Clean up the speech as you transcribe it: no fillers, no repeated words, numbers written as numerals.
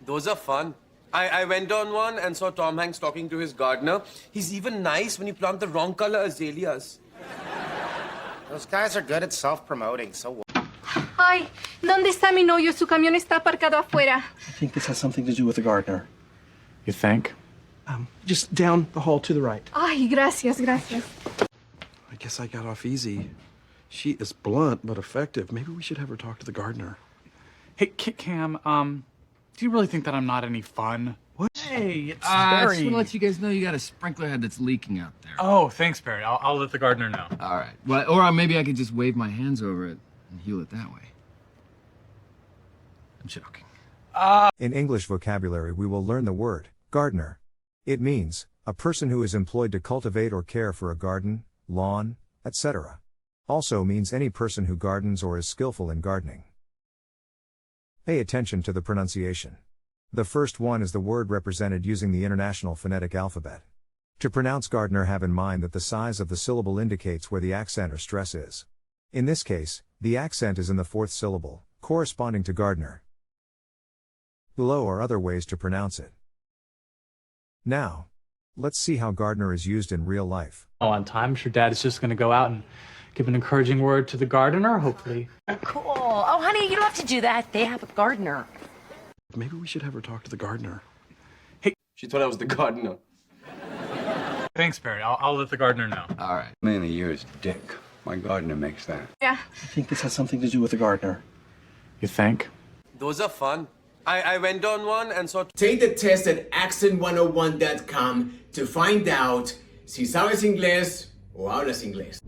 Those are fun. I went on one and saw Tom Hanks talking to his gardener. He's even nice when you plant the wrong color azaleas. Those guys are good at self-promoting, so what? Ay, ¿dónde está mi novio? Su camión está aparcado afuera. I think this has something to do with the gardener. You think? Just down the hall to the right. Ay, gracias, gracias. I guess I got off easy. She is blunt but effective. Maybe we should have her talk to the gardener. Hey, Cam, do you really think that I'm not any fun? What? Hey, it's I Barry. just want to let you guys know you got a sprinkler head that's leaking out there. Oh, thanks, Barry. I'll let the gardener know. All right. Well, or maybe I could just wave my hands over it and heal it that way. I'm joking. In English vocabulary, we will learn the word gardener. It means a person who is employed to cultivate or care for a garden, lawn, etc. Also means any person who gardens or is skillful in gardening. Pay attention to the pronunciation. The first one is the word represented using the International Phonetic Alphabet. To pronounce gardener, have in mind that the size of the syllable indicates where the accent or stress is. In this case, the accent is in the fourth syllable, corresponding to gardener. Below are other ways to pronounce it. Now, let's see how gardener is used in real life. On time, I'm sure Dad is just going to go out and give an encouraging word to the gardener, hopefully. Cool. Oh, honey, you don't have to do that. They have a gardener. Maybe we should have her talk to the gardener. She thought I was the gardener. Thanks, Barry. I'll let the gardener know. All right. Man of the year is Dick. My gardener makes that. Yeah. I think this has something to do with the gardener. You think? Those are fun. I went on one and saw... Take the test at accent101.com to find out si sabes inglés o hablas inglés.